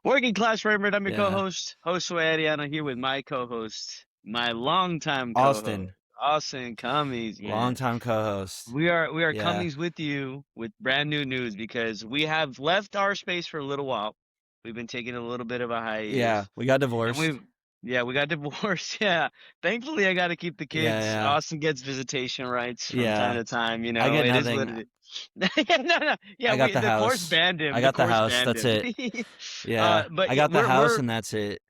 Working Class Raymond, I'm your Yeah. co-host, Josue, and I'm here with my co-host, my longtime co-host, Austin, Austin Cummings, man. longtime co-host. We are Yeah. Cummings with you with brand new news because we have left our space for a little while. We've been taking a little bit of a Yeah. hiatus, We got and divorced. we got divorced. Yeah, thankfully I got to keep the Yeah, kids. yeah. Austin gets visitation rights from time Yeah. to time. I get It is what nothing. it is. Yeah, no, yeah, I got the the course house. banned him. I The got the course house. banned That's him. it. Yeah. But I yeah, got the house and that's it.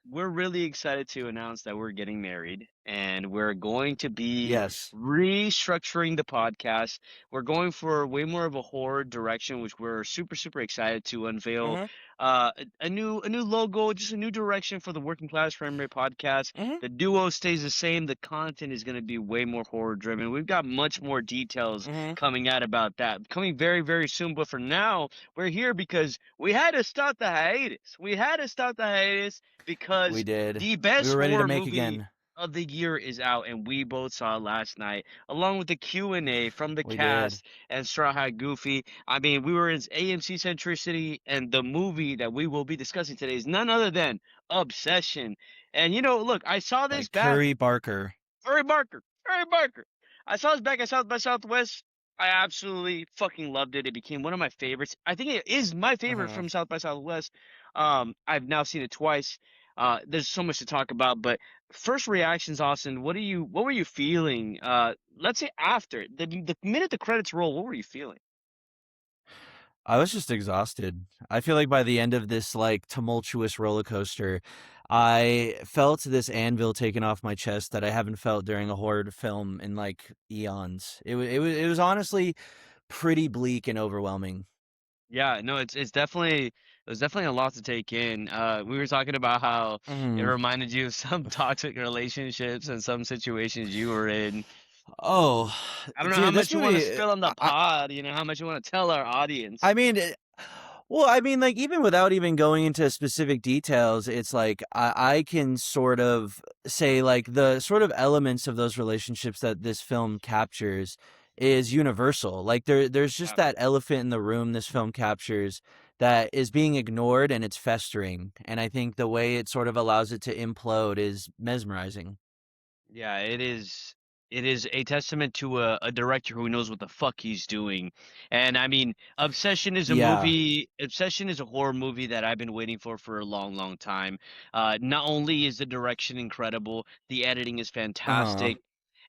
we're really excited to announce that we're getting married and we're going to be Yes. restructuring the podcast. We're going for way more of a horror direction, which we're super, super excited to unveil. Mm-hmm. A new logo, just a new direction for the Working Class Frame Rate podcast. Mm-hmm. The duo stays the same. The content is going to be way more horror driven. We've got much more details Mm-hmm. coming out about that coming very, very soon. But for now, we're here because we had to stop the hiatus. We had to stop the hiatus We because did. the We best were ready to horror make movie again. of the year is out, and we both saw it last night, along with the Q&A from the We did. cast and Straw Hat Goofy. I mean, we were in AMC Centricity, and the movie that we will be discussing today is none other than Obsession. And look, I saw this Like back. Curry Barker. Curry Barker, Curry Barker. I saw this back at South by Southwest. I absolutely fucking loved it. It became one of my favorites. I think it is my favorite Mm-hmm. from South by Southwest. I've now seen it twice. There's so much to talk about, but first reactions, Austin. What were you feeling? Let's say after the minute the credits roll, what were you feeling? I was just exhausted. I feel like by the end of this like tumultuous roller coaster, I felt this anvil taken off my chest that I haven't felt during a horror film in like eons. It was honestly pretty bleak and overwhelming. Yeah, no, it's definitely there's definitely a lot to take in. We were talking about how it Mhm. reminded you of some toxic relationships and some situations you were in. Oh, I don't know how dude, this much you want to movie. spill on the pod, how much you want to tell our I audience. mean, well, I mean, like even without even going into specific details, it's like I can sort of say like the sort of elements of those relationships that this film captures is universal. Like there's just Yeah. that elephant in the room this film captures that is being ignored and it's festering. And I think the way it sort of allows it to implode is mesmerizing. Yeah, it is a testament to a director who knows what the fuck he's doing. And I mean, Yeah. Obsession is a horror movie that I've been waiting for a long, long time. Not only is the direction incredible, the editing is Uh-huh. fantastic.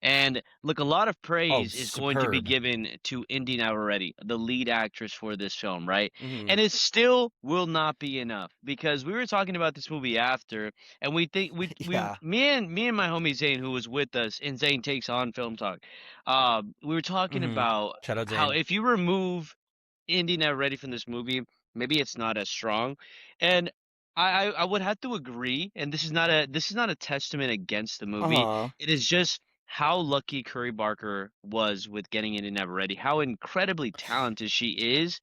And look, a lot of Oh, praise is going to be superb. given to Indy Navarrete, the lead actress for this film, right? Mhm. And it still will not be enough because we were talking about this movie after, and we think we Yeah. me and my homie Zane, who was with us in Zane Takes On Film Talk, we were talking Mhm. about Shout out how Zane. if you remove Indy Navarrete from this movie, maybe it's not as strong. And I would have to agree, and this is not a testament against the movie. Uh-huh. It is just how lucky Curry Barker was with getting Indy Navarrete, how incredibly talented she is,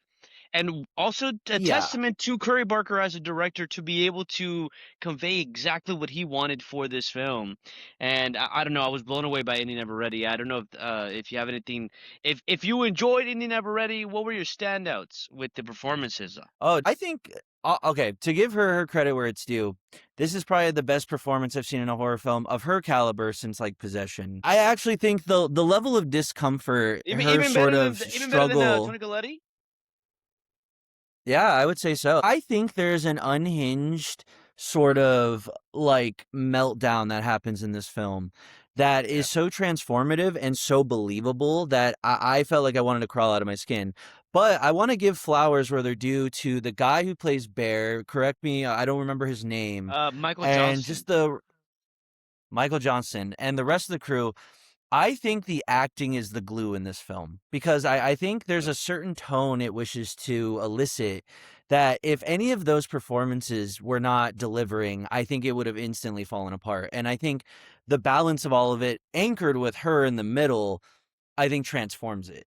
and also a Yeah. testament to Curry Barker as a director to be able to convey exactly what he wanted for this film. And I don't know, I was blown away by Indy Never Ready. I don't know if you have anything, if you enjoyed Indy Never Ready, what were your standouts with the performances? Oh, I think okay, to give her credit where it's due, this is probably the best performance I've seen in a horror film of her caliber since like Possession. I actually think the level of discomfort, her sort of Even better than struggle. Tony Colletti. Yeah, I would say so. I think there's an unhinged sort of like meltdown that happens in this film that Yeah. is so transformative and so believable that I felt like I wanted to crawl out of my skin. But I want to give flowers where they're due to the guy who plays Bear. Correct me, I don't remember his name. Michael And Johnston. just the Michael Johnson and the rest of the crew. I think the acting is the glue in this film because I think there's Yep. a certain tone it wishes to elicit that if any of those performances were not delivering, I think it would have instantly fallen apart. And I think the balance of all of it, anchored with her in the middle, I think transforms it.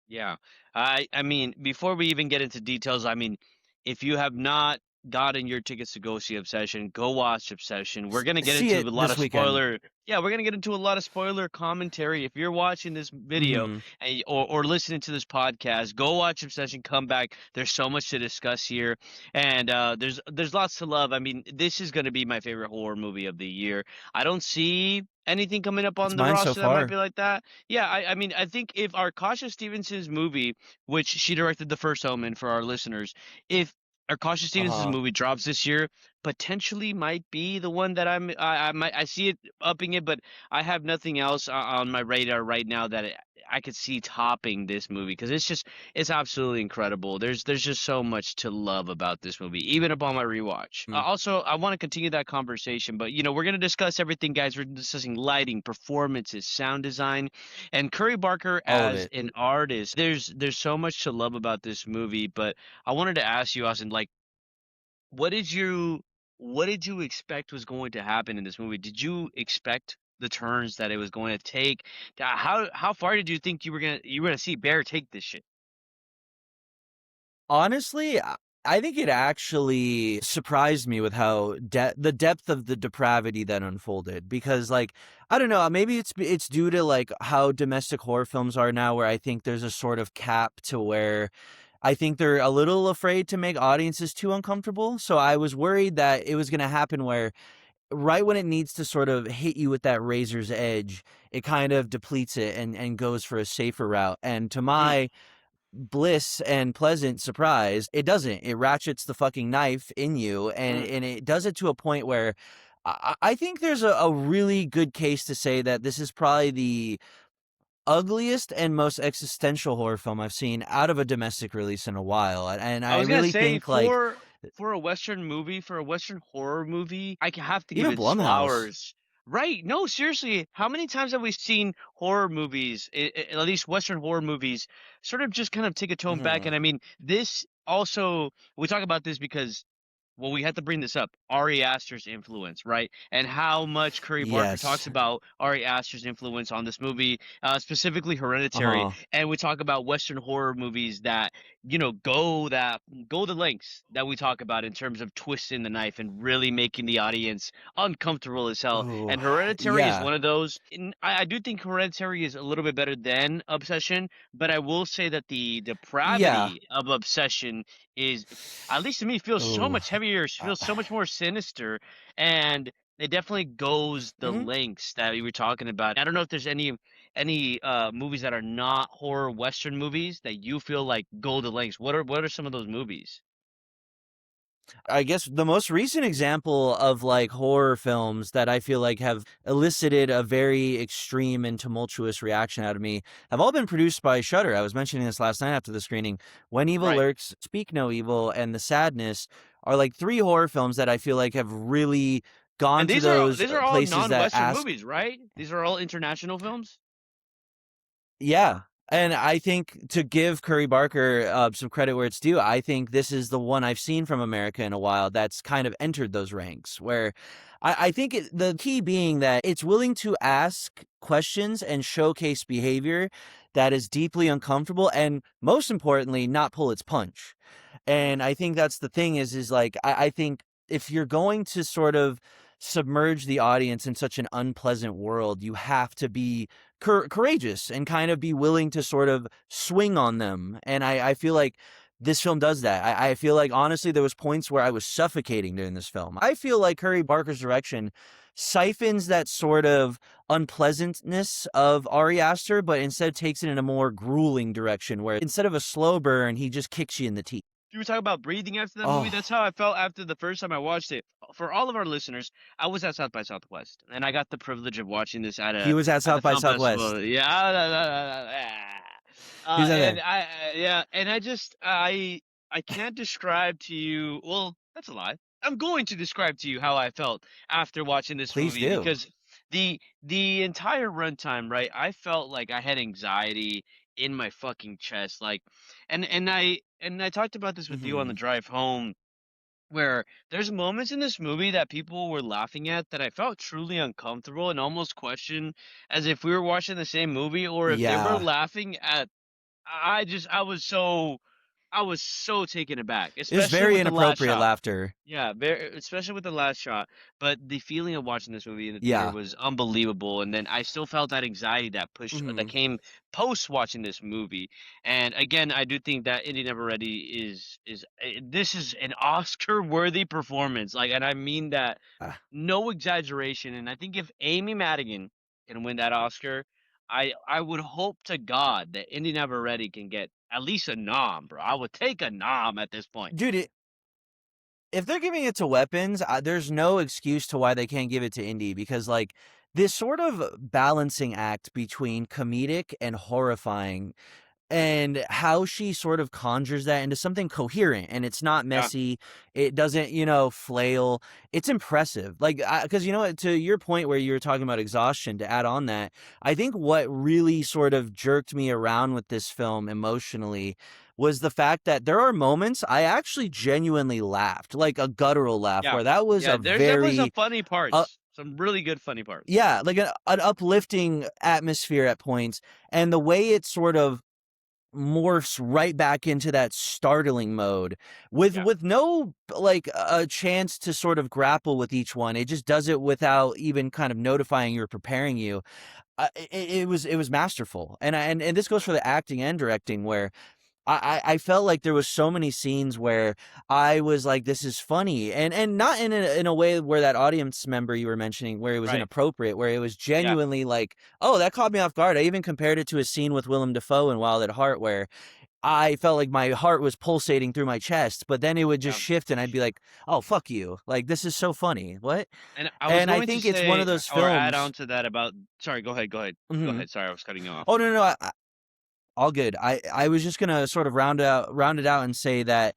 Yeah. I mean, before we even get into details, I mean, if you have not gotten your tickets to go see Obsession, go watch Obsession. We're gonna get See into a it lot this of weekend. spoiler. Yeah, we're gonna get into a lot of spoiler commentary. If you're watching this video Mhm. or listening to this podcast, go watch Obsession. Come back. There's so much to discuss here, and there's lots to love. I mean, this is gonna be my favorite horror movie of the year. I don't see anything coming up It's on the mine so roster that might far. be like that. Yeah, I mean, I think if Arkasha Stevenson's movie, which she directed The First Omen for our listeners, if Arkasha Stevenson's Uh-huh. movie drops this year, potentially might be the one that I see it upping it, but I have nothing else on my radar right now that I could see topping this movie because it's absolutely incredible. There's just so much to love about this movie, even upon my rewatch. Mm. Also, I want to continue that conversation, but we're gonna discuss everything, guys. We're discussing lighting, performances, sound design, and Curry Barker All of as it. an artist. There's so much to love about this movie, but I wanted to ask you, Austin, like, what did you what did you expect was going to happen in this movie? Did you expect the turns that it was going to take? How far did you think you were gonna see Bear take this shit? Honestly, I think it actually surprised me with how the depth of the depravity that unfolded because like I don't know, maybe it's due to like how domestic horror films are now where I think there's a sort of cap to where I think they're a little afraid to make audiences too uncomfortable. So I was worried that it was going to happen where right when it needs to sort of hit you with that razor's edge, it kind of depletes it and goes for a safer route. And to Mm, my bliss and pleasant surprise, it doesn't. It ratchets the fucking knife in you, and mm. it does it to a point where I think there's a really good case to say that this is probably the ugliest and most existential horror film I've seen out of a domestic release in a while. And I I was gonna really say think like for a Western movie, for a Western horror movie, have to give even it its Blumhouse. flowers. Right? No, seriously. How many times have we seen horror movies, at least Western horror movies, sort of just kind of take a tone back? Mhm. And I mean, this also we talk about this because well, we had to bring this up. Ari Aster's influence, right? And how much Curry Barker talks Yes. about Ari Aster's influence on this movie, specifically Hereditary. Uh-huh. And we talk about Western horror movies that, go the lengths that we talk about in terms of twisting the knife and really making the audience uncomfortable as hell. Oh, And Hereditary is yeah. one of those. And I do think Hereditary is a little bit better than Obsession, but I will say that the Yeah. depravity of Obsession is, at least to me, feels so Oh. much heavier, feels so much more sinister, and it definitely goes the Mhm. lengths that we were talking about. I don't know if there's any movies that are not horror Western movies that you feel like go the lengths. What are some of those movies? I guess the most recent example of like horror films that I feel like have elicited a very extreme and tumultuous reaction out of me have all been produced by Shudder. I was mentioning this last night after the screening. When Evil Right. Lurks, Speak No Evil, and The Sadness are like three horror films that I feel like have really gone And to these are those these are all places that non-Western ask. movies, right? These are all international films. Yeah. And I think to give Curry Barker some credit where it's due, I think this is the one I've seen from America in a while that's kind of entered those ranks. Where I think the key being that it's willing to ask questions and showcase behavior that is deeply uncomfortable and, most importantly, not pull its punch. And I think that's the thing is like, I think if you're going to sort of submerge the audience in such an unpleasant world, you have to be courageous and kind of be willing to sort of swing on them. And I feel like this film does that. I feel like, honestly, there was points where I was suffocating during this film. I feel like Curry Barker's direction siphons that sort of unpleasantness of Ari Aster, but instead takes it in a more grueling direction where instead of a slow burn, he just kicks you in the teeth. You were talking about breathing after that movie. Oh, That's how I felt after the first time I watched it. For all of our listeners, I was at South by Southwest, and I got the privilege of watching this at he a was at at the South by film Southwest. festival. Yeah, He was in and there. yeah, and I can't describe to you. Well, that's a lie. I'm going to describe to you how I felt after watching this Please movie do. because the entire runtime, right? I felt like I had anxiety in my fucking chest, like, and I talked about this with you on the Mhm. drive home, where there's moments in this movie that people were laughing at that I felt truly uncomfortable and almost questioned as if we were watching the same movie or if they were Yeah. laughing at. I was so. I was so taken aback, It's especially very with the last inappropriate shot. laughter. Yeah, very, especially with the last shot. But the feeling of watching this movie in the theater Yeah. was unbelievable. And then I still felt that anxiety that Hmm. came post watching this movie. And again, I do think that Indy Never Ready this is an Oscar worthy performance. Like, and I mean that Ah. no exaggeration. And I think if Amy Madigan can win that Oscar, I would hope to God that Indy Never Ready can get at least a nom, bro. I would take a nom at this point. Dude, if they're giving it to Weapons, there's no excuse to why they can't give it to Indy because, like, this sort of balancing act between comedic and horrifying and how she sort of conjures that into something coherent and it's not Yeah, messy, it doesn't, flail. It's impressive, like, because to your point where you were talking about exhaustion, to add on that, I think what really sort of jerked me around with this film emotionally was the fact that there are moments I actually genuinely laughed, like a guttural laugh, yeah, where that was yeah. a There's definitely some very funny uh, parts, some really good funny parts. yeah, like an uplifting atmosphere at points, and the way it sort of morphs right back into that startling mode with Yeah, no like a chance to sort of grapple with each one. It just does it without even kind of notifying you or preparing you. It was masterful, and this goes for the acting and directing, where I felt like there was so many scenes where I was like, this is funny, and not in a way where that audience member you were mentioning, where it was right. inappropriate, where it was Yeah, genuinely like, oh, that caught me off guard. I even compared it to a scene with Willem Dafoe in Wild at Heart, where I felt like my heart was pulsating through my chest, but then it would just yeah. shift, and I'd be like, oh, fuck you, like this is so funny, what? And I was And I going to think it's one of say those or add on films. to that about. Sorry, go ahead, go ahead, go Mhm. ahead. Sorry, I was cutting you off. Oh, no, no, no, all good. I was just gonna sort of round it out and say that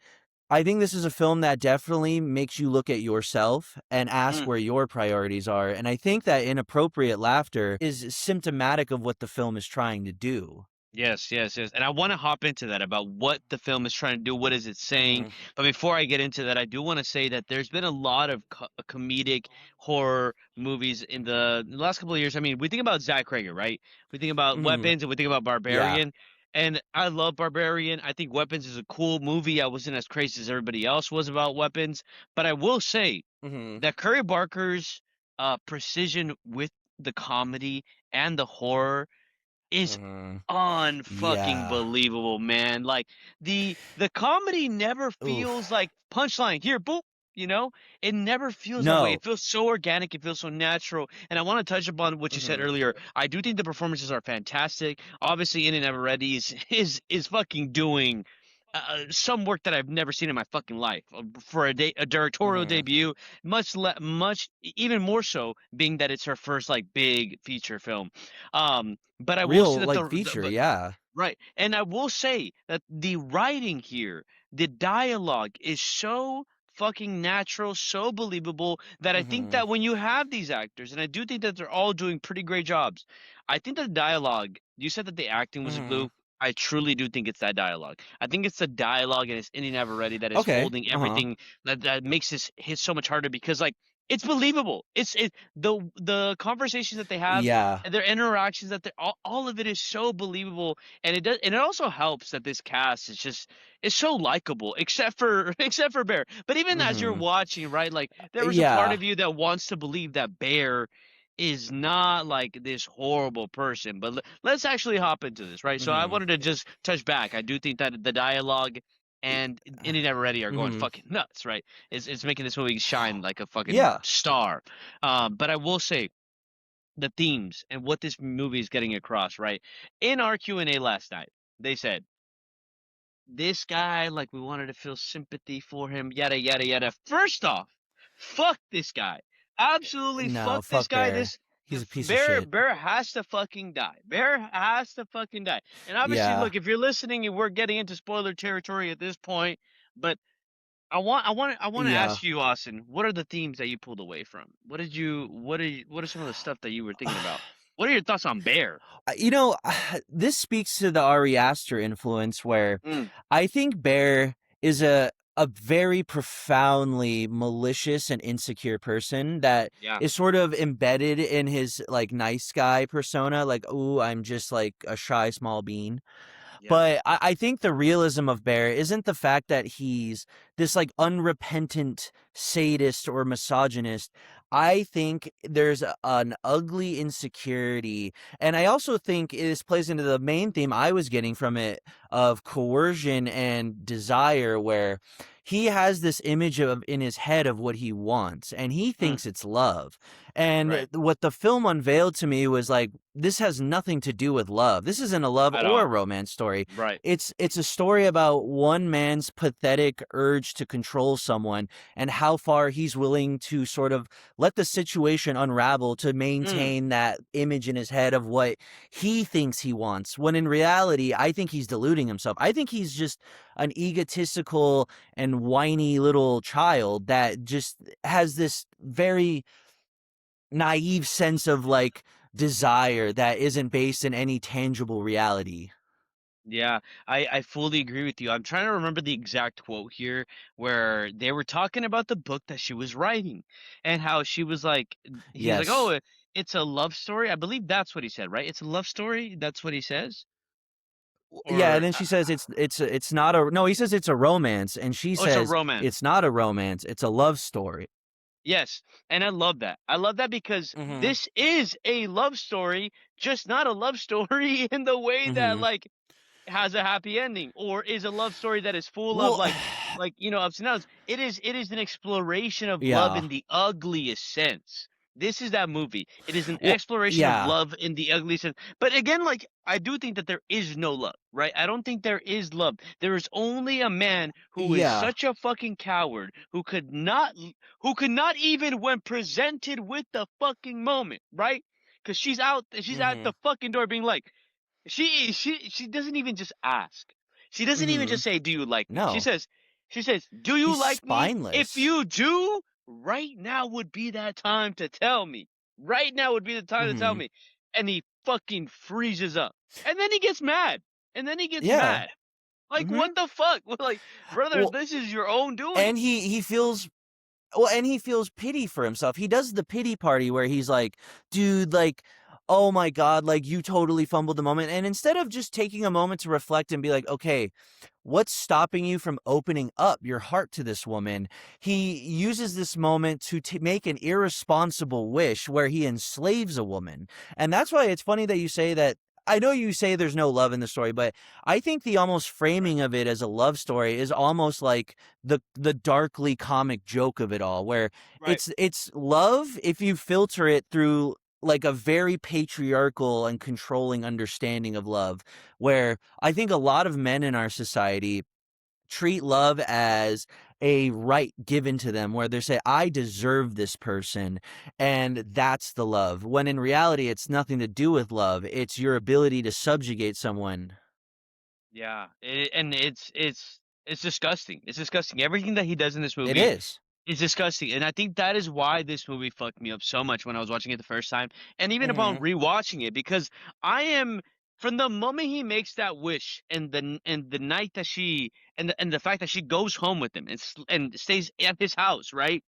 I think this is a film that definitely makes you look at yourself and ask Mm. where your priorities are. And I think that inappropriate laughter is symptomatic of what the film is trying to do. Yes, yes, yes. And I want to hop into that about what the film is trying to do, what is it saying. Mhm. But before I get into that, I do want to say that there's been a lot of comedic horror movies in the last couple of years. I mean, we think about Zack Crager, right? We think about Mhm. Weapons and we think about Yeah. Barbarian. And I love Barbarian. I think Weapons is a cool movie. I wasn't as crazy as everybody else was about Weapons. But I will say Mhm. that Curry Barker's precision with the comedy and the horror is Mhm. unfucking Yeah. believable, man. Like the comedy never feels Oof. like punchline here, boop. You know, it never feels that way. No. It feels so organic. It feels so natural. And I want to touch upon what you said Mhm. earlier. I do think the performances are fantastic. Obviously, In and Ever Ready is fucking doing some work that I've never seen in my fucking life for a directorial Mhm. debut. Much even more so being that it's her first like big feature film. But I will say Real that like feature, but yeah. right, and I will say that the writing here, the dialogue is so fucking natural, so believable that I think Mhm. that when you have these actors, and I do think that they're all doing pretty great jobs, I think the dialogue. You said that the acting was Mhm. blue. I truly do think it's that dialogue. I think it's the dialogue and it's Indie Never Ready that is Okay. holding Uh-huh. everything that makes this hit so much harder because like it's believable. The conversations that they have Yeah. and their interactions that they all of it is so believable and it also helps that this cast is so likable except for except for Bear. But even as you're Mhm. watching, right, like there was a part Yeah. of you that wants to believe that Bear is not like this horrible person. But let's actually hop into this, right? So I Mhm. wanted to just touch back. I do think that the dialogue and Indie Never Ready are going Mhm. fucking nuts, right? It's making this movie shine like a fucking Yeah. star. But I will say the themes and what this movie is getting across, right? In our Q&A last night, they said, this guy, like we wanted to feel sympathy for him, yada yada yada. First off, fuck this guy. Absolutely No, fuck this fuck guy. Bear. This He's a piece of Bear shit. Bear has to fucking die. Bear has to fucking die. And obviously, Yeah. look, if you're listening and we're getting into spoiler territory at this point, but I want to Yeah. ask you, Austin, what are the themes that you pulled away from? What are some of the stuff that you were thinking about? What are your thoughts on Bear? This speaks to the Ari Aster influence, where Mm, I think Bear is a very profoundly malicious and insecure person that yeah, is sort of embedded in his like nice guy persona, like, ooh, I'm just like a shy small bean. Yeah. But I think the realism of Bear isn't the fact that he's this like unrepentant sadist or misogynist. I think there's an ugly insecurity. And I also think this plays into the main theme I was getting from it of coercion and desire, where he has this image of in his head of what he wants and he Mm, thinks it's love. And right. what the film unveiled to me was like, this has nothing to do with love. This isn't a love At or a all. romance story. Right. It's a story about one man's pathetic urge to control someone and how far he's willing to sort of let the situation unravel to Mm, maintain that image in his head of what he thinks he wants. When in reality, I think he's deluding himself. I think he's just an egotistical and whiny little child that just has this very naive sense of like desire that isn't based in any tangible reality. yeah, I fully agree with you. I'm trying to remember the exact quote here where they were talking about the book that she was writing and how she was like, he's like, oh, Yes. it's a love story. I believe that's what he said, right? It's a love story. That's what he says. Yeah, and Or then she says it's not a no, he says it's a romance and she oh, it's a says romance. it's not a romance, it's a love story. Yes, and I love that. I love that because Mhm. this is a love story, just not a love story in the way that Mhm. like has a happy ending or is a love story that is full of Well, like ups and downs. It is an exploration of love yeah. in the ugliest sense. This is that movie. It is an Well, exploration of yeah. love in the ugliest sense. But again, like I do think that there is no love, right? I don't think there is love. There is only a man who is Yeah. such a fucking coward who could not even when presented with the fucking moment, right? Because she's at Mhm. the fucking door being like, she doesn't even just ask. She doesn't even Mhm. just say, "Do you like me?" No. She says, "Do you He's like me? If spineless. you do, right now would be that time to tell me. Right now would be the time to tell Mhm. me." And he fucking freezes up. And then he gets mad. And then he gets Yeah. mad. Like, Mhm. what the fuck? Like, brother, Well, this is your own and doing. he feels well, and he feels pity for himself. He does the pity party where he's like, dude, like, oh my God, like you totally fumbled the moment. And instead of just taking a moment to reflect and be like, okay, what's stopping you from opening up your heart to this woman? He uses this moment to make an irresponsible wish where he enslaves a woman. And that's why it's funny that you say that. I know you say there's no love in the story, but I think the almost Right. framing of it as a love story is almost like the darkly comic joke of it all, where Right. it's love if you filter it through like a very patriarchal and controlling understanding of love, where I think a lot of men in our society treat love as a right given to them, where they say, I deserve this person, and that's the love. When in reality, it's nothing to do with love. It's your ability to subjugate someone. Yeah. And it's disgusting. It's disgusting. Everything that he does in this It movie is. is disgusting, and I think that is why this movie fucked me up so much when I was watching it the first time, and even upon Mm-hmm. rewatching it, because I am from the moment he makes that wish, and the night that and the fact that she goes home with him and stays at his house, right,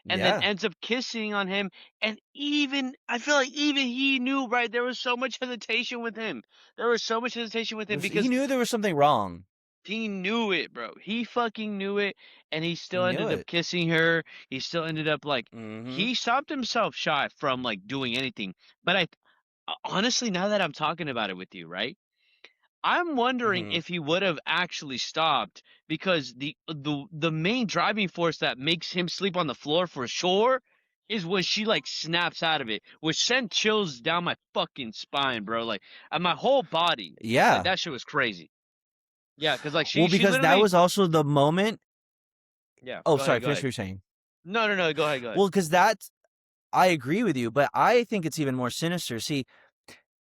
and then Yeah. ends up kissing on him, and even I feel like even he knew, right, there was so much hesitation with him. There was so much hesitation with him He because knew there was something wrong. he knew it, bro. He fucking knew it, and he He still knew ended up it. kissing her. He still ended up like Mm-hmm. he stopped himself shy from like doing anything. But honestly, now that I'm talking about it with you, right? I'm wondering Mm-hmm. if he would have actually stopped because the main driving force that makes him sleep on the floor for sure is when she like snaps out of it, which sent chills down my fucking spine, bro. Like my whole body. Like Yeah. that shit was crazy. Yeah, because like Well, she because that literally was also the moment. yeah, Oh, go sorry, ahead, go finish what ahead. you're saying. No, no, no, go ahead, go ahead. Well, because that's I agree with you, but I think it's even more sinister. See,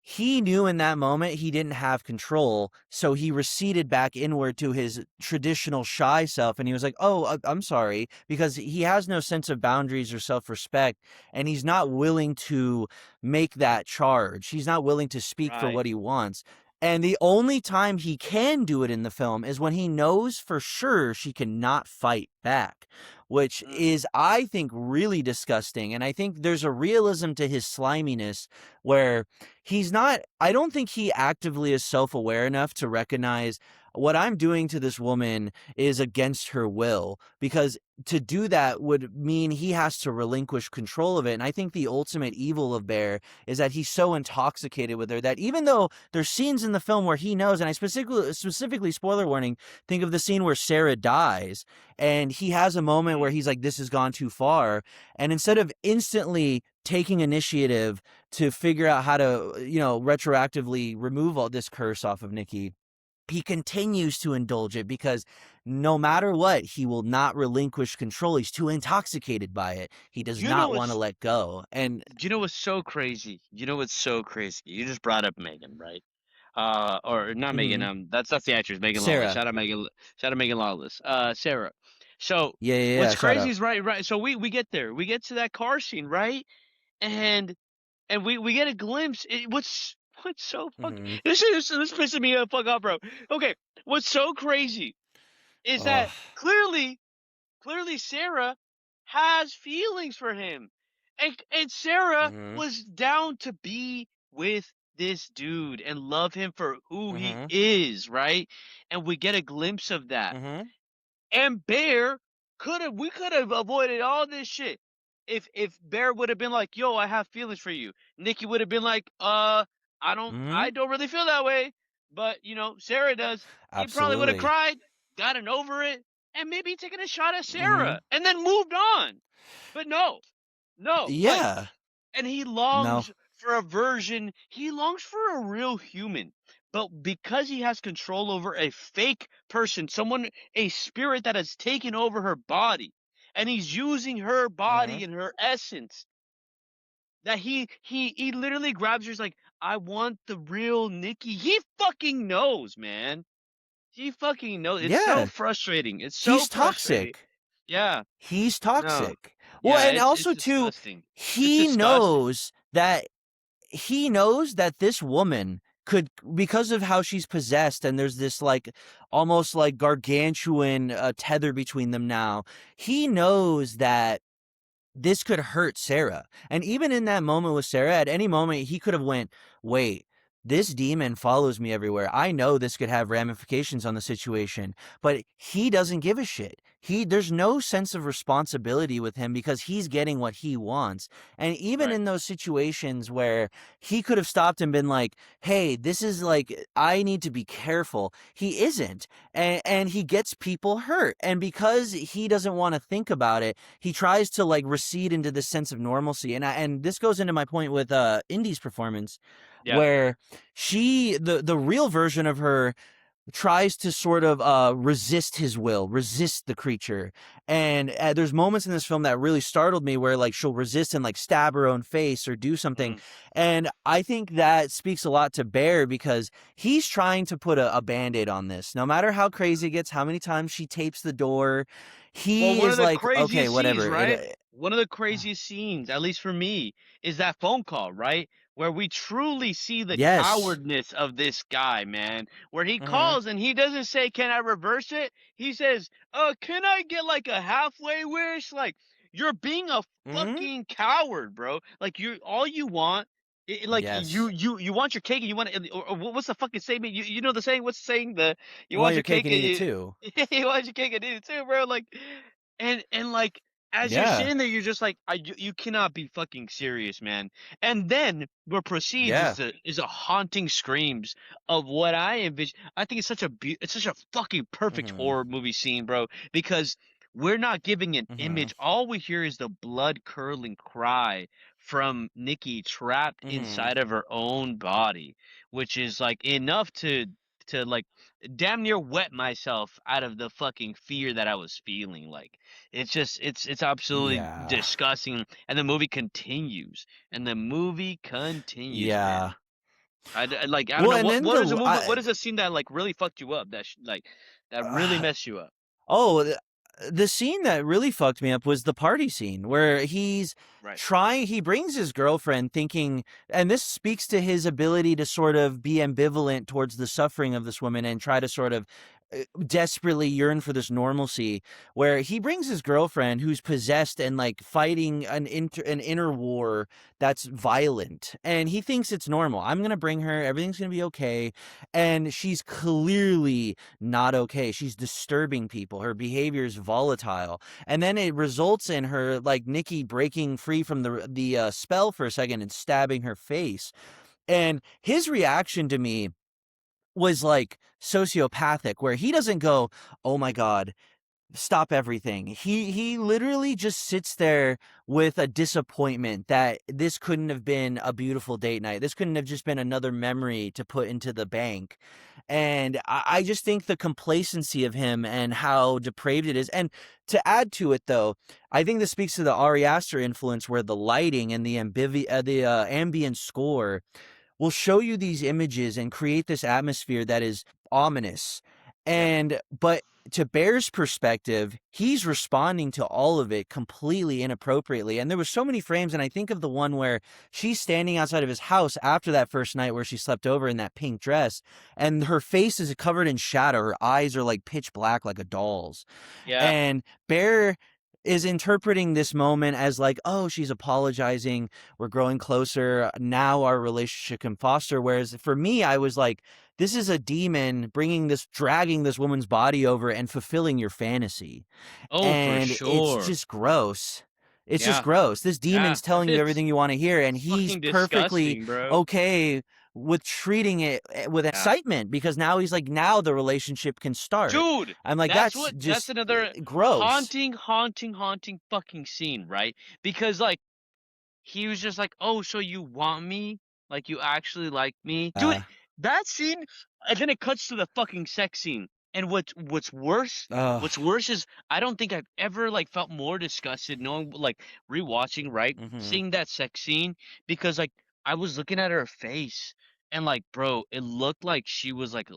he knew in that moment he didn't have control, so he receded back inward to his traditional shy self, and he was like, "Oh, I'm sorry," because he has no sense of boundaries or self-respect, and he's not willing to make that charge. He's not willing to speak for Right. what he wants. And the only time he can do it in the film is when he knows for sure she cannot fight back. which Mm. is, I think, really disgusting. And I think there's a realism to his sliminess where he's not, I don't think he actively is self aware enough to recognize what I'm doing to this woman is against her will, because to do that would mean he has to relinquish control of it. And I think the ultimate evil of Bear is that he's so intoxicated with her that even though there's scenes in the film where he knows, and I specifically spoiler warning, think of the scene where Sarah dies and he has a moment where Mm. he's like, this has gone too far. And instead of instantly taking initiative to figure out how to, retroactively remove all this curse off of Nikki, he continues to indulge it because no matter what, he will not relinquish control. He's too intoxicated by it. He does You know not want to what's let go. And you know what's so crazy? You know what's so crazy? You just brought up Megan, right? Or not Megan. mhm, That's the actress, Megan Lawless. Sarah. Shout out Megan Lawless. Sarah. So Yeah, yeah, yeah. what's Shout crazy out. is right. So we get there. We get to that car scene, right? And we get a glimpse. What's so fucking Hmm. this pissing me the fuck off, bro. Okay, what's so crazy is Oh. that clearly Sarah has feelings for him. And Sarah Hmm. was down to be with this dude and love him for who he Hmm. is, right? And we get a glimpse of that. Hmm. And Bear could have avoided all this shit. If Bear would have been like, "Yo, I have feelings for you." Nikki would have been like, I Hmm. don't really feel that way, but Sarah does." He probably would have Absolutely. cried, gotten over it, and maybe taken a shot at Hmm. Sarah and then moved on. But no. No, like Yeah. and No. he longs for a real human. But because he has control over a fake person, a spirit that has taken over her body, and he's using her Hmm. body and her essence, that he literally grabs her, he's like, I want the real Nikki. He fucking knows, man. He fucking knows. It's so Yeah. frustrating. It's so He's frustrating. toxic. Yeah. He's No. toxic. Well, Yeah, and it's also too, disgusting. It's he disgusting. knows that he knows that this woman could, because of how she's possessed, and there's this like almost like gargantuan tether between them now. He knows that this could hurt Sarah. And even in that moment with Sarah, at any moment he could have went, wait, this demon follows me everywhere. I know this could have ramifications on the situation, but he doesn't give a shit. There's no sense of responsibility with him because he's getting what he wants. And even Right. in those situations where he could have stopped and been like, hey, this is like, I need to be careful. He isn't. And he gets people hurt. And because he doesn't want to think about it, he tries to like recede into this sense of normalcy. And this goes into my point with Indy's performance, Yeah. where the real version of her tries to sort of resist his will, resist the creature. And there's moments in this film that really startled me where like she'll resist and like stab her own face or do something. Mm. And I think that speaks a lot to Bear because he's trying to put a band-aid on this. No matter how crazy it gets, how many times she tapes the door, Well, he one of is the like, okay, craziest scenes, whatever. right? One of the craziest scenes, at least for me, is that phone call, right? Where we truly see the Yes. cowardness of this guy, man. Where he Mm-hmm. calls and he doesn't say, "Can I reverse it?" He says, can I get like a halfway wish?" Like, you're being a Mm-hmm. fucking coward, bro. Like, all you want, like Yes. you want your cake and you want it, or what's the fucking statement? You know the saying? What's the saying? The you You want want your your cake cake and and eat it you too. you want your cake and eat it too, bro. Like, and like as you're Yeah. sitting there, you're just like, you cannot be fucking serious, man. And then what proceeds Yeah. is a haunting screams of what I envision. I think it's such a fucking perfect Mm-hmm. horror movie scene, bro, because we're not giving an Mm-hmm. image. All we hear is the blood curdling cry from Nikki trapped Mm-hmm. inside of her own body, which is like enough to like damn near wet myself out of the fucking fear that I was feeling. Like, it's absolutely Yeah. disgusting. And the movie continues. And the movie continues, Yeah. man. Like, I don't Well, know and then what is a scene that like really fucked you up, that really uh, messed you up. oh, the scene that really fucked me up was the party scene where Right. he brings his girlfriend thinking, and this speaks to his ability to sort of be ambivalent towards the suffering of this woman and try to sort of desperately yearn for this normalcy, where he brings his girlfriend who's possessed and like fighting an inner war that's violent, and he thinks it's normal. I'm gonna bring her, everything's gonna be okay. And she's clearly not okay. She's disturbing people, her behavior is volatile, and then it results in her, like Nikki, breaking free from the spell for a second and stabbing her face. And his reaction to me was like sociopathic, where he doesn't go, "Oh my god, stop everything." He literally just sits there with a disappointment that this couldn't have been a beautiful date night. This couldn't have just been another memory to put into the bank. And I just think the complacency of him and how depraved it is. And to add to it, though, I think this speaks to the Ari Aster influence, where the lighting and the ambient score will show you these images and create this atmosphere that is ominous. Yep. And but to Bear's perspective, he's responding to all of it completely inappropriately. And there were so many frames, and I think of the one where she's standing outside of his house after that first night where she slept over in that pink dress, and her face is covered in shadow. Her eyes are like pitch black, like a doll's. Yeah. And Bear is interpreting this moment as like, oh, she's apologizing, we're growing closer, now our relationship can foster. Whereas for me, I was like, this is a demon dragging this woman's body over and fulfilling your fantasy. Oh, for And it's sure. just gross. It's just Yeah. gross. This Yeah. demon's telling you It's everything you want to hear, and he's fucking perfectly disgusting, bro. okay with treating it with Yeah. excitement, because now he's like, now the relationship can start. Dude, I'm like, that's that's just another gross. haunting fucking scene, right? Because like he was just like, "Oh, so you want me? Like you actually like me?" Dude, that scene, and then it cuts to the fucking sex scene. And Ugh. what's worse is I don't think I've ever like felt more disgusted knowing like rewatching, right? Mhm. Seeing that sex scene because like I was looking at her face and like bro, it looked like she was like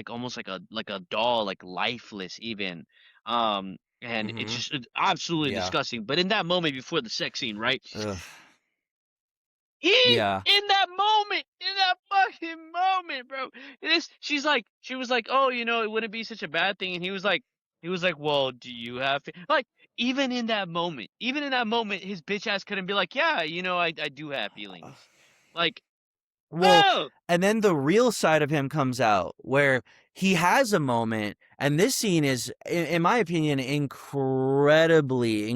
almost like a doll, like lifeless even. And Mhm. it's absolutely Yeah. disgusting. But in that moment before the sex scene, right? Ugh. He Yeah. in that fucking moment, bro. She was like, "Oh, you know, it wouldn't be such a bad thing." And he was like, "Well, do you have like even in that moment, his bitch ass couldn't be like, "Yeah, you know, I do have feelings." Like, Well, oh, and then the real side of him comes out, where he has a moment, and this scene is, in my opinion, incredibly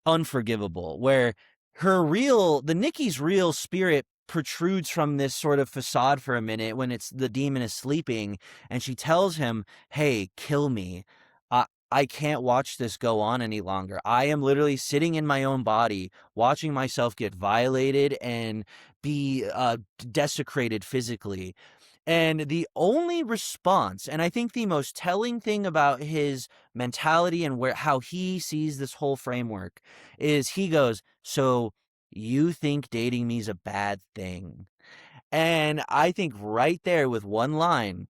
unforgivable, where the Nikki's real spirit protrudes from this sort of facade for a minute when it's the demon is sleeping, and she tells him, "Hey, kill me. I can't watch this go on any longer. I am literally sitting in my own body, watching myself get violated and be desecrated physically." And the only response, and I think the most telling thing about his mentality and how he sees this whole framework, is he goes, "So you think dating me is a bad thing?" And I think right there, with one line,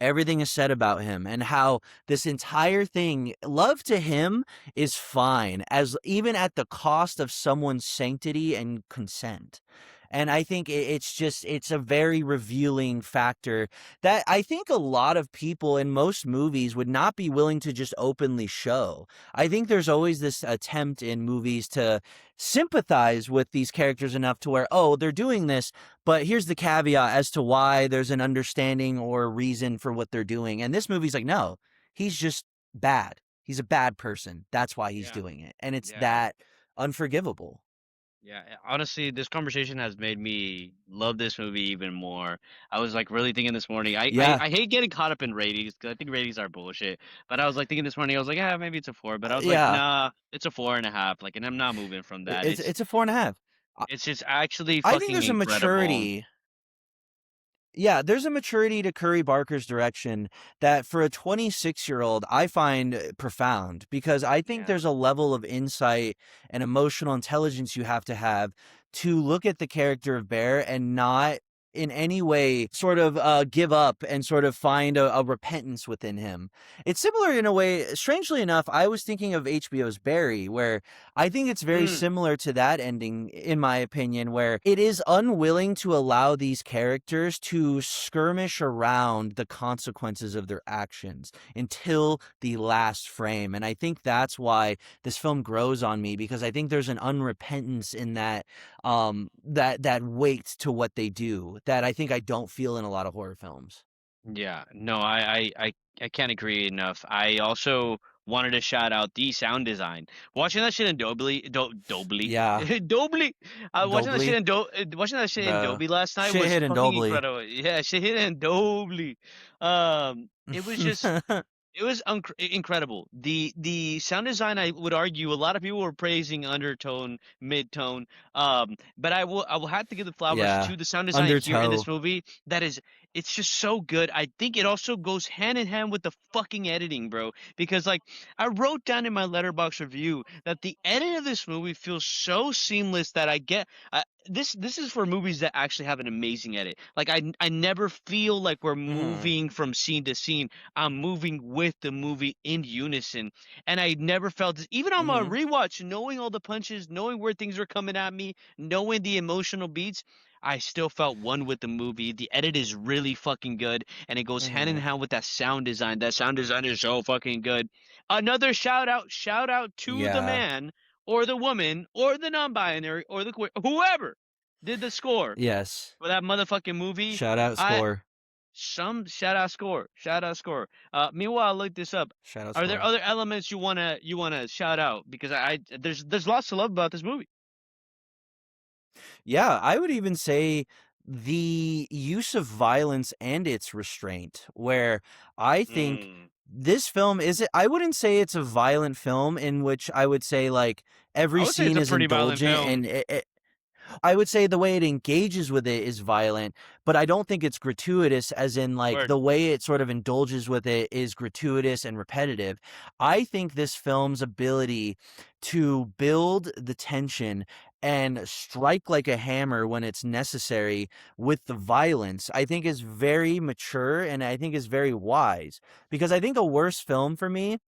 everything is said about him, and how this entire thing, love to him is fine, as even at the cost of someone's sanctity and consent. And I think it's a very revealing factor that I think a lot of people in most movies would not be willing to just openly show. I think there's always this attempt in movies to sympathize with these characters enough to where, oh, they're doing this, but here's the caveat as to why there's an understanding or reason for what they're doing. And this movie's like, no, he's just bad. He's a bad person. That's why he's yeah, doing it. And it's yeah. that unforgivable. Yeah, honestly, this conversation has made me love this movie even more. I was like really thinking this morning. Yeah. I hate getting caught up in ratings because I think ratings are bullshit. But I was like thinking this morning, I was like, yeah, maybe it's a four. But I was like, Yeah. nah, it's a 4.5. Like, and I'm not moving from that. It's a 4.5. I It's just actually I think fucking there's a incredible. maturity. Yeah, there's a maturity to Curry Barker's direction that for a 26-year-old I find profound, because I think Yeah, there's a level of insight and emotional intelligence you have to look at the character of Bear and not in any way sort of give up and sort of find a repentance within him. It's similar in a way. Strangely enough, I was thinking of HBO's Barry, where I think it's very Mm, similar to that ending, in my opinion, where it is unwilling to allow these characters to skirmish around the consequences of their actions until the last frame. And I think that's why this film grows on me, because I think there's an unrepentance in that weight to what they do that I think I don't feel in a lot of horror films. yeah, no, I can't agree enough. I also wanted to shout out the sound design. Watching that shit in Dolby, Yeah, Dolby. Watching that shit Dolby, in watching that shit in bro. Dolby last night Shit was hit in fucking Dolby. incredible. Yeah, shit hit in Dolby. It was just it was incredible. The sound design, I would argue, a lot of people were praising undertone, midtone. But I will have to give the flowers Yeah, to the sound design here in this Undertow. movie. That is, it's just so good. I think it also goes hand in hand with the fucking editing, bro. Because like I wrote down in my letterbox review that the edit of this movie feels so seamless that I get. This is for movies that actually have an amazing edit. Like I never feel like we're Mm-hmm. moving from scene to scene. I'm moving with the movie in unison. And I never felt this, even on my Mm-hmm. rewatch, knowing all the punches, knowing where things are coming at me, knowing the emotional beats, I still felt one with the movie. The edit is really fucking good, and it goes hand in Mm-hmm. hand with that sound design. That sound design is so fucking good. Another shout out to the Yeah. man or the woman or the non-binary or the queer, whoever did the score Yes. for that motherfucking movie. Shout out I score. some shout out score. Meanwhile, I looked this up. Shout out Are there score. other elements you wanna shout out? Because I there's lots to love about this movie. Yeah, I would even say the use of violence and its restraint, where I think Mm. this film is, I wouldn't say it's a violent film in which I would say like I every would say it's scene a is pretty violent indulgent film. and I would say the way it engages with it is violent, but I don't think it's gratuitous, as in, like, Word. the way it sort of indulges with it is gratuitous and repetitive. I think this film's ability to build the tension and strike like a hammer when it's necessary with the violence, I think is very mature and I think is very wise. Because I think a worse film for me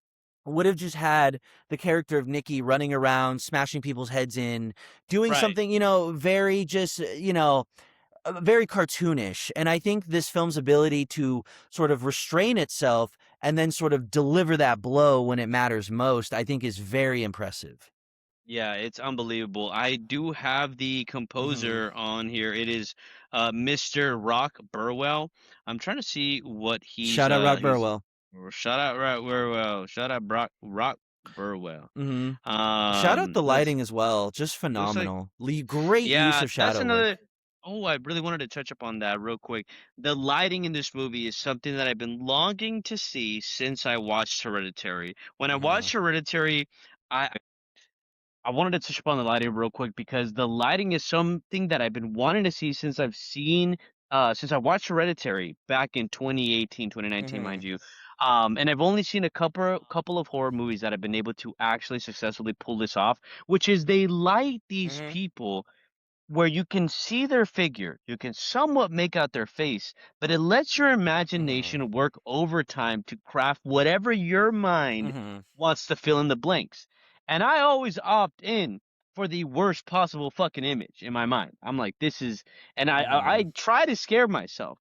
would have just had the character of Nikki running around, smashing people's heads in, doing Right. something, very just, very cartoonish. And I think this film's ability to sort of restrain itself and then sort of deliver that blow when it matters most, I think is very impressive. Yeah, it's unbelievable. I do have the Hmm. composer on here. It is Mr. Rock Burwell. I'm trying to see what Shout out Rock he's Burwell. shout out Rock Burwell. Shout out Rock Burwell. Hmm. Shout out the Let's lighting as well. Just looks like phenomenal. Great use yeah, of that's shadow work. another. Oh, I really wanted to touch up on that real quick. The lighting in this movie is something that I've been longing to see since I watched Hereditary. When I Hmm. watched Hereditary, I wanted to touch upon the lighting real quick because the lighting is something that I've been wanting to see since I watched Hereditary back in 2018, 2019, Hmm. mind you. And I've only seen a couple of horror movies that have been able to actually successfully pull this off, which is they light these Hmm. people where you can see their figure, you can somewhat make out their face, but it lets your Hmm. imagination work overtime to craft whatever your mind Hmm. wants to fill in the blanks. And I always opt in for the worst possible fucking image in my mind. I'm like, this is, and I Hmm. try to scare myself.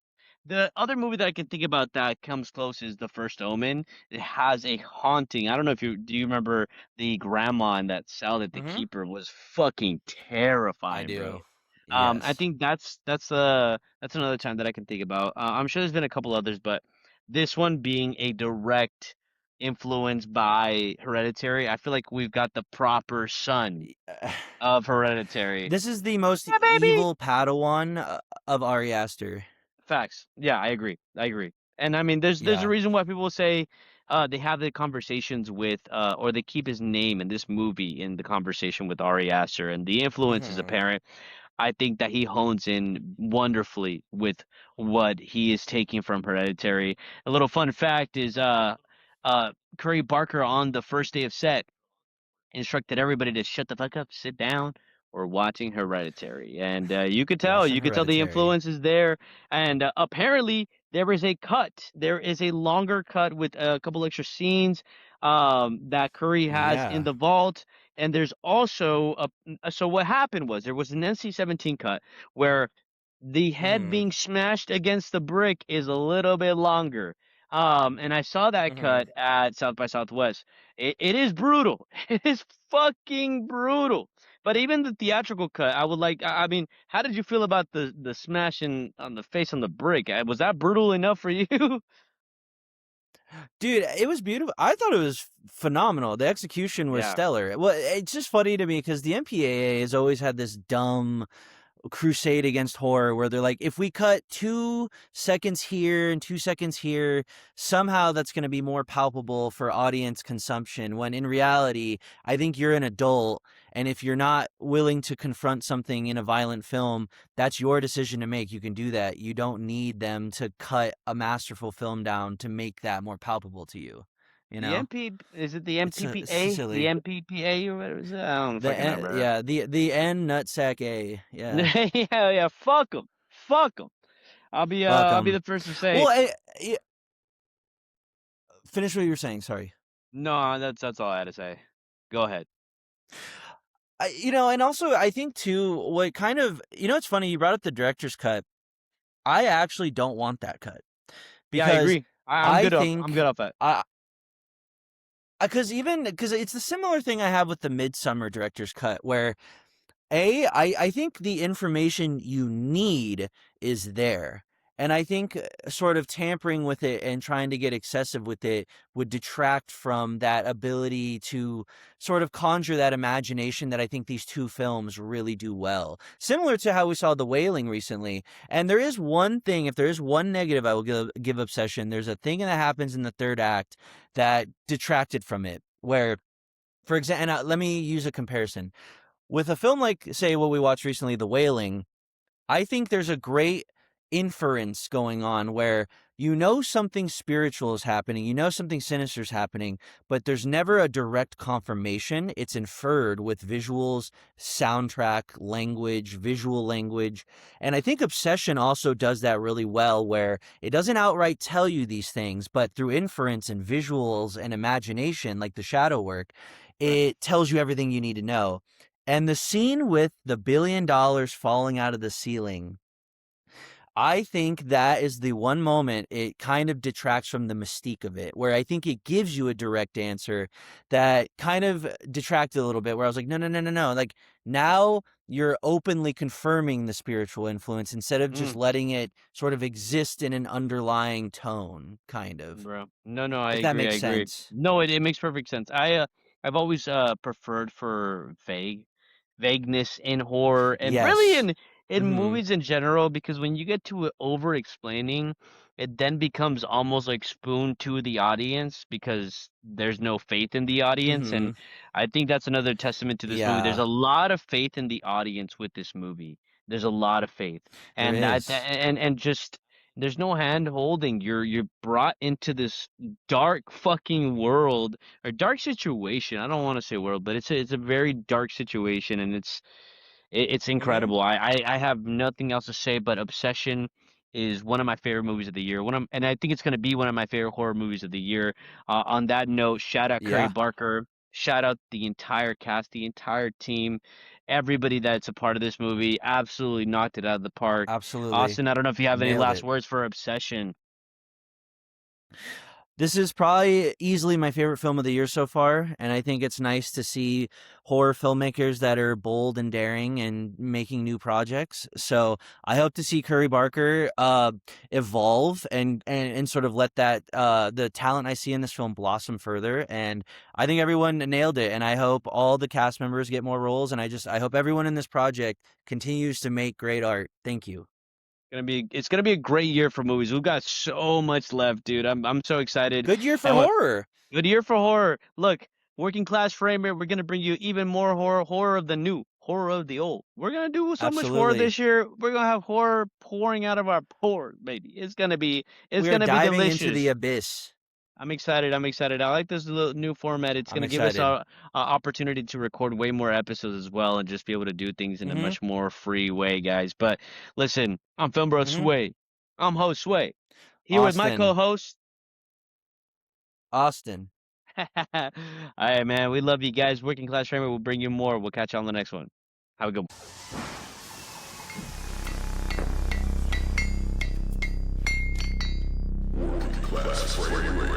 The other movie that I can think about that comes close is The First Omen. It has a haunting. I don't know if you do you remember the grandma in that cell that the Hmm. keeper was fucking I terrifying, do. bro. I Yes. think that's another time that I can think about. I'm sure there's been a couple others, but this one being a direct influence by Hereditary, I feel like we've got the proper son of Hereditary. This is the most Yeah, baby. evil Padawan of Ari Aster. Facts. Yeah, I agree. I agree. And I mean, there's a Yeah. reason why people say they have the conversations with or they keep his name in this movie in the conversation with Ari Aster, and the influence is Hmm. apparent. I think that he hones in wonderfully with what he is taking from Hereditary. A little fun fact is uh Curry Barker on the first day of set instructed everybody to shut the fuck up, sit down, or watching Hereditary, and Watching you could tell the Hereditary. influence is there, and apparently there is a cut. There is a longer cut with a couple extra scenes that Curry has in Yeah. the vault, and there's also so what happened was there was an NC-17 cut where the head Mhm. being smashed against the brick is a little bit longer. And I saw that Mhm. cut at South by Southwest. It is brutal. It is fucking brutal. But even the theatrical cut, I would like. I mean, how did you feel about the smashing on the face on the brick? Was that brutal enough for you? Dude, it was beautiful. I thought it was phenomenal. The execution was Yeah. stellar. Well, it's just funny to me because the MPAA has always had this dumb crusade against horror where they're like, if we cut 2 seconds here and 2 seconds here, somehow that's going to be more palpable for audience consumption. When in reality, I think you're an adult. And if you're not willing to confront something in a violent film, that's your decision to make. You can do that. You don't need them to cut a masterful film down to make that more palpable to you. You The know, MP is it the it's MPPA? The silly. MPPA or whatever is it? I don't fucking remember. Yeah, the N nutsack A. Yeah. Yeah, yeah. Fuck them. Fuck them. Fuck I'll be them. the first to say Well, yeah, finish what you were saying. Sorry. no. That's all I had to say. Go ahead. And also I think too, what kind of, it's funny you brought up the director's cut. I actually don't want that cut Yeah, I because agree. I I'm good think off that. I because it's the similar thing I have with the Midsummer director's cut where I think the information you need is there. And I think sort of tampering with it and trying to get excessive with it would detract from that ability to sort of conjure that imagination that I think these two films really do well. Similar to how we saw The Wailing recently. And there is one thing, if there is one negative I will give Obsession, there's a thing that happens in the third act that detracted from it. Where, for example, and let me use a comparison with a film like, say, what we watched recently, The Wailing. I think there's a great inference going on where something spiritual is happening, something sinister is happening, but there's never a direct confirmation. It's inferred with visuals, soundtrack, language, visual language. And I think Obsession also does that really well, where it doesn't outright tell you these things, but through inference and visuals and imagination, like the shadow work, Right. it tells you everything you need to know. And the scene with the $1 billion falling out of the ceiling, I think that is the one moment it kind of detracts from the mystique of it, where I think it gives you a direct answer that kind of detracted a little bit, where I was like, no, no, no, no, no. Like, now you're openly confirming the spiritual influence instead of just Mm. letting it sort of exist in an underlying tone, kind of. Bro. No, no, I If that agree. I makes agree. sense. No, it makes perfect sense. I've always preferred for vagueness in horror and really Yes. in Mm-hmm. movies in general because when you get to over explaining, it then becomes almost like spoon to the audience because there's no faith in the audience and Mm-hmm. I think that's another testament to this movie. There's Yeah, a lot of faith in the audience with this movie. There's a lot of faith. there And is. and just there's no hand holding. You're brought into this dark fucking world or dark situation. I don't want to say world, but it's a very dark situation, and it's Mm-hmm. incredible. I have nothing else to say, but Obsession is one of my favorite movies of the year. And I think it's gonna be one of my favorite horror movies of the year. On that note, shout out Curry Yeah, Barker. Shout out the entire cast, the entire team, everybody that's a part of this movie. Absolutely knocked it out of the park. absolutely. Austin, I don't know if you have any Nailed last it. words for Obsession. This is probably easily my favorite film of the year so far, and I think it's nice to see horror filmmakers that are bold and daring and making new projects. So I hope to see Curry Barker evolve and sort of let that the talent I see in this film blossom further. And I think everyone nailed it, and I hope all the cast members get more roles. And I hope everyone in this project continues to make great art. Thank you. It's gonna be a great year for movies. We've got so much left, dude. I'm so excited. Good year for And what horror. good year for horror. Look, working class framer, we're gonna bring you even more horror of the new, horror of the old. We're gonna do so much horror Absolutely. this year. We're gonna have horror pouring out of our pores, baby. We It's are gonna be diving into the delicious. abyss. I'm excited. I'm excited. I like this little new format. It's I'm gonna give us excited. a opportunity to record way more episodes as well, and just be able to do things in a Mhm. much more free way, guys. But listen, I'm Film Bro Mhm. Sway. I'm host Sway. Here with my Austin. co-host. Austin. All right, man. We love you guys. Working Class Framer will bring you more. We'll catch you on the next one. Have a good one. Class Framework.